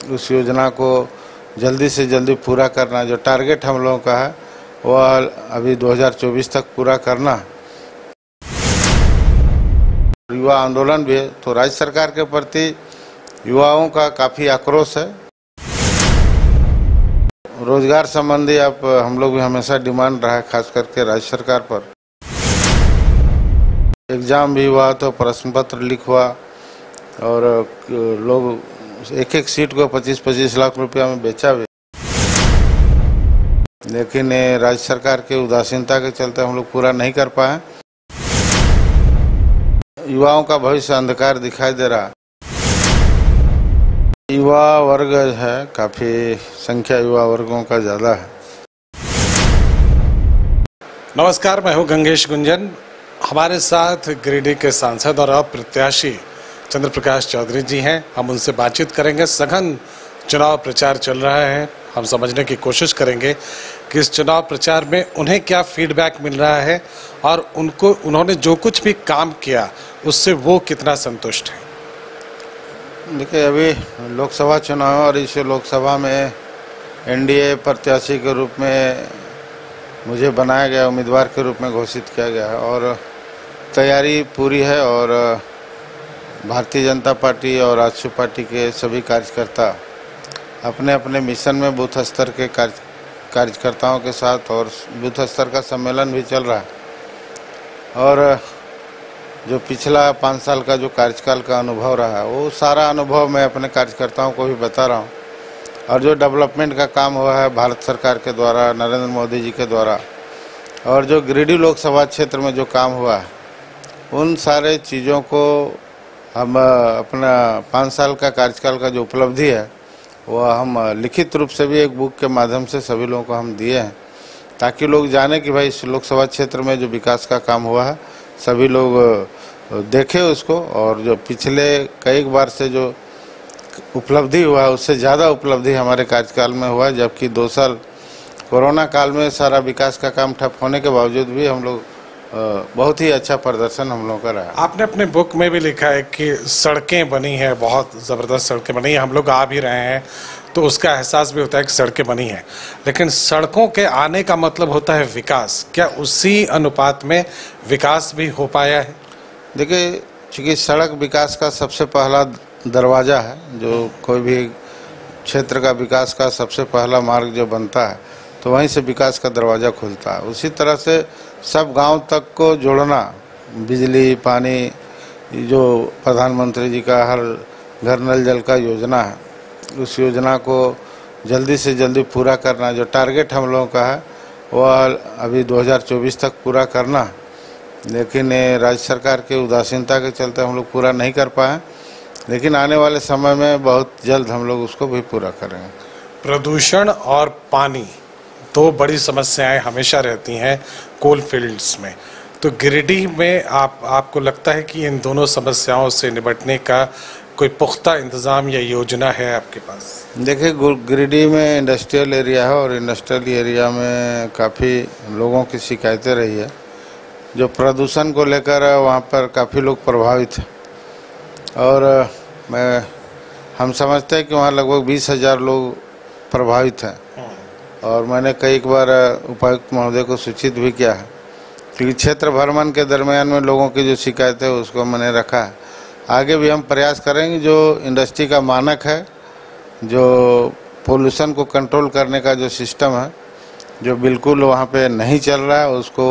उस योजना को जल्दी से जल्दी पूरा करना, जो टारगेट हम लोगों का है वह अभी 2024 तक पूरा करना। युवा आंदोलन भी है, तो राज्य सरकार के प्रति युवाओं का काफ़ी आक्रोश है। रोजगार संबंधी अब हम लोग भी हमेशा डिमांड रहा है, खास करके राज्य सरकार पर। एग्ज़ाम भी हुआ तो प्रश्न पत्र लीक हुआ और लोग एक एक सीट को 25-25 लाख रुपया में बेचा भी, लेकिन राज्य सरकार के उदासीनता के चलते हम लोग पूरा नहीं कर पाए। युवाओं का भविष्य अंधकार दिखाई दे रहा। युवा वर्ग है, काफ़ी संख्या युवा वर्गों का ज़्यादा है। नमस्कार, मैं हूं गंगेश गुंजन। हमारे साथ गिरिडीह के सांसद और अप्रत्याशी चंद्र प्रकाश चौधरी जी हैं। हम उनसे बातचीत करेंगे। सघन चुनाव प्रचार चल रहा है। हम समझने की कोशिश करेंगे कि इस चुनाव प्रचार में उन्हें क्या फीडबैक मिल रहा है और उन्होंने जो कुछ भी काम किया उससे वो कितना संतुष्ट हैं। देखिए, अभी लोकसभा चुनाव और इस लोकसभा में एनडीए प्रत्याशी के रूप में मुझे बनाया गया, उम्मीदवार के रूप में घोषित किया गया है और तैयारी पूरी है। और भारतीय जनता पार्टी और राजसू पार्टी के सभी कार्यकर्ता अपने अपने मिशन में बूथ स्तर के कार्यकर्ताओं के साथ, और बूथ स्तर का सम्मेलन भी चल रहा है। और जो पिछला 5 साल का जो कार्यकाल का अनुभव रहा है, वो सारा अनुभव मैं अपने कार्यकर्ताओं को भी बता रहा हूँ। और जो डेवलपमेंट का काम हुआ है भारत सरकार के द्वारा, नरेंद्र मोदी जी के द्वारा, और जो गिरिडीह लोकसभा क्षेत्र में जो काम हुआ है, उन सारे चीज़ों को हम अपना 5 साल का कार्यकाल का जो उपलब्धि है वह हम लिखित रूप से भी एक बुक के माध्यम से सभी लोगों को हम दिए हैं, ताकि लोग जाने कि भाई इस लोकसभा क्षेत्र में जो विकास का काम हुआ है सभी लोग देखें उसको। और जो पिछले कई बार से जो उपलब्धि हुआ है उससे ज़्यादा उपलब्धि हमारे कार्यकाल में हुआ है, जबकि 2 साल कोरोना काल में सारा विकास का काम ठप होने के बावजूद भी हम लोग बहुत ही अच्छा प्रदर्शन हम लोगों का रहा। आपने अपने बुक में भी लिखा है कि सड़कें बनी हैं, बहुत ज़बरदस्त सड़कें बनी हैं। हम लोग आ भी रहे हैं तो उसका एहसास भी होता है कि सड़कें बनी हैं, लेकिन सड़कों के आने का मतलब होता है विकास। क्या उसी अनुपात में विकास भी हो पाया है? देखिए, चूँकि सड़क विकास का सबसे पहला दरवाज़ा है, जो कोई भी क्षेत्र का विकास का सबसे पहला मार्ग जो बनता है तो वहीं से विकास का दरवाज़ा खुलता है। उसी तरह से सब गांव तक को जोड़ना, बिजली पानी, जो प्रधानमंत्री जी का हर घर नल जल का योजना है, उस योजना को जल्दी से जल्दी पूरा करना, जो टारगेट हम लोगों का है वह अभी 2024 तक पूरा करना। लेकिन राज्य सरकार के उदासीनता के चलते हम लोग पूरा नहीं कर पाए, लेकिन आने वाले समय में बहुत जल्द हम लोग उसको भी पूरा करेंगे। प्रदूषण और पानी 2 बड़ी समस्याएं हमेशा रहती हैं कोल फील्ड्स में। तो गिरिडीह में आपको लगता है कि इन दोनों समस्याओं से निपटने का कोई पुख्ता इंतज़ाम या योजना है आपके पास? देखिए, गिरिडीह में इंडस्ट्रियल एरिया है और इंडस्ट्रियल एरिया में काफ़ी लोगों की शिकायतें रही है। जो प्रदूषण को लेकर वहाँ पर काफ़ी लोग प्रभावित हैं और हम समझते हैं कि वहाँ लगभग 20,000 लोग प्रभावित हैं। और मैंने कई बार उपायुक्त महोदय को सूचित भी किया है, क्योंकि क्षेत्र भ्रमण के दरमियान में लोगों की जो शिकायत है उसको मैंने रखा है। आगे भी हम प्रयास करेंगे। जो इंडस्ट्री का मानक है, जो पोल्यूशन को कंट्रोल करने का जो सिस्टम है, जो बिल्कुल वहाँ पे नहीं चल रहा है, उसको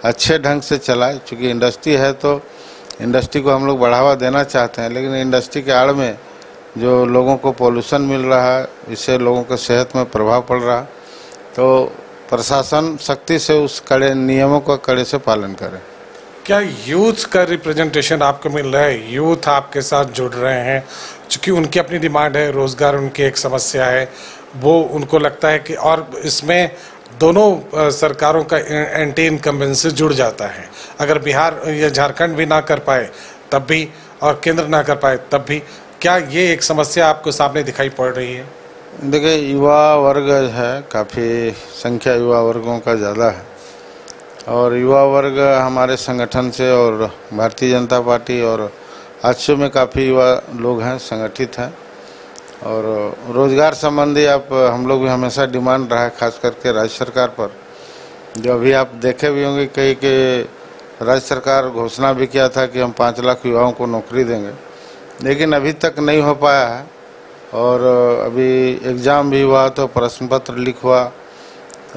अच्छे ढंग से चलाए। चूँकि इंडस्ट्री है तो इंडस्ट्री को हम लोग बढ़ावा देना चाहते हैं, लेकिन इंडस्ट्री के आड़ में जो लोगों को पोल्यूशन मिल रहा है, इससे लोगों के सेहत में प्रभाव पड़ रहा है। तो प्रशासन सख्ती से उस कड़े नियमों का कड़े से पालन करे। क्या यूथ का रिप्रेजेंटेशन आपको मिल रहा है? यूथ आपके साथ जुड़ रहे हैं, क्योंकि उनकी अपनी डिमांड है, रोज़गार उनकी एक समस्या है, वो उनको लगता है कि, और इसमें दोनों सरकारों का एंटी इनकम्बेंसी जुड़ जाता है। अगर बिहार या झारखंड भी ना कर पाए तब भी, और केंद्र ना कर पाए तब भी, क्या ये एक समस्या आपको सामने दिखाई पड़ रही है? देखिए, युवा वर्ग है, काफ़ी संख्या युवा वर्गों का ज़्यादा है। और युवा वर्ग हमारे संगठन से और भारतीय जनता पार्टी और आजसू में काफ़ी युवा लोग हैं, संगठित हैं। और रोजगार संबंधी आप हम लोग भी हमेशा डिमांड रहा है, खास करके राज्य सरकार पर। जो अभी आप देखे भी होंगे कहीं के राज्य सरकार घोषणा भी किया था कि हम 5 लाख युवाओं को नौकरी देंगे, लेकिन अभी तक नहीं हो पाया है। और अभी एग्ज़ाम भी हुआ तो प्रश्न पत्र लीक हुआ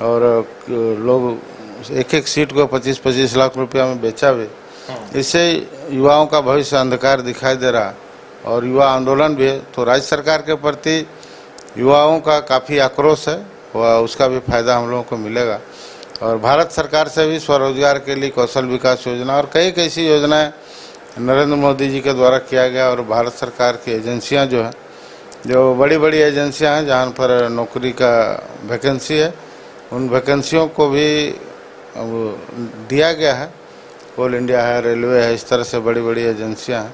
और लोग एक सीट को 25-25 लाख रुपया में बेचा भी। इससे युवाओं का भविष्य अंधकार दिखाई दे रहा और युवा आंदोलन भी है। तो राज्य सरकार के प्रति युवाओं का काफ़ी आक्रोश है, वह उसका भी फायदा हम लोगों को मिलेगा। और भारत सरकार से भी स्वरोजगार के लिए कौशल विकास योजना और कई ऐसी योजनाएं नरेंद्र मोदी जी के द्वारा किया गया। और भारत सरकार की एजेंसियां जो हैं, जो बड़ी बड़ी एजेंसियां हैं जहां पर नौकरी का वैकेंसी है, उन वैकेंसियों को भी दिया गया है। कोल इंडिया है, रेलवे है, इस तरह से बड़ी बड़ी एजेंसियां हैं,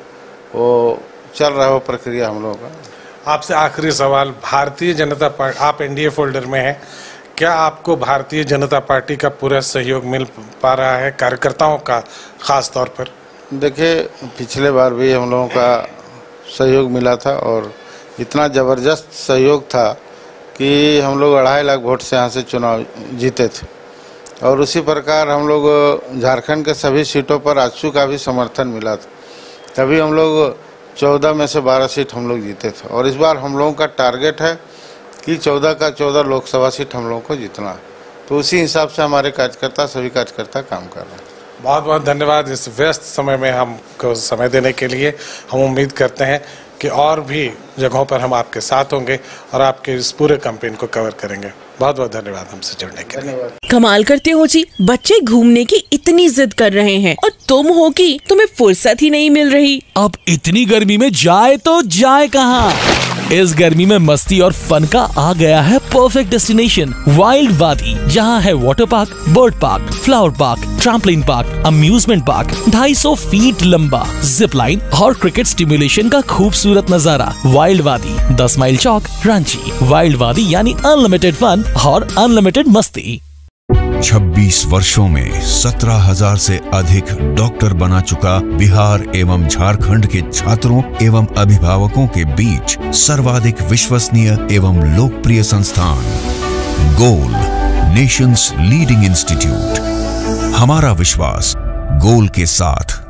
वो चल रहा है वो प्रक्रिया हम लोगों का। आपसे आखिरी सवाल, भारतीय जनता पार्टी, आप एनडीए फोल्डर में हैं, क्या आपको भारतीय जनता पार्टी का पूरा सहयोग मिल पा रहा है, कार्यकर्ताओं का खास तौर पर? देखिए, पिछले बार भी हम लोगों का सहयोग मिला था और इतना ज़बरदस्त सहयोग था कि हम लोग 2.5 लाख वोट से यहाँ से चुनाव जीते थे। और उसी प्रकार हम लोग झारखंड के सभी सीटों पर आजसू का भी समर्थन मिला था, तभी हम लोग 14 में से 12 सीट हम लोग जीते थे। और इस बार हम लोगों का टारगेट है कि 14 का 14 लोकसभा सीट हम लोगों को जीतना है। तो उसी हिसाब से हमारे कार्यकर्ता, सभी कार्यकर्ता काम कर रहे हैं। बहुत बहुत धन्यवाद इस व्यस्त समय में हमको समय देने के लिए। हम उम्मीद करते हैं कि और भी जगहों पर हम आपके साथ होंगे और आपके इस पूरे कैंपेन को कवर करेंगे। बहुत बहुत धन्यवाद हमसे जुड़ने के लिए। कमाल करते हो जी, बच्चे घूमने की इतनी जिद कर रहे हैं और तुम हो कि तुम्हें फुर्सत ही नहीं मिल रही। अब इतनी गर्मी में जाए तो जाए कहाँ? इस गर्मी में मस्ती और फन का आ गया है परफेक्ट डेस्टिनेशन, वाइल्ड वादी, जहाँ है water park, bird park, flower park, trampoline park, amusement park, 250 feet लंबा, जिप लाइन और क्रिकेट स्टिमुलेशन का खूबसूरत नजारा। वाइल्ड वादी, 10 माइल चौक, रांची। वाइल्ड वादी यानी अनलिमिटेड फन और अनलिमिटेड मस्ती। 26 वर्षों में 17,000 से अधिक डॉक्टर बना चुका बिहार एवं झारखंड के छात्रों एवं अभिभावकों के बीच सर्वाधिक विश्वसनीय एवं लोकप्रिय संस्थान गोल, नेशंस लीडिंग इंस्टीट्यूट। हमारा विश्वास गोल के साथ।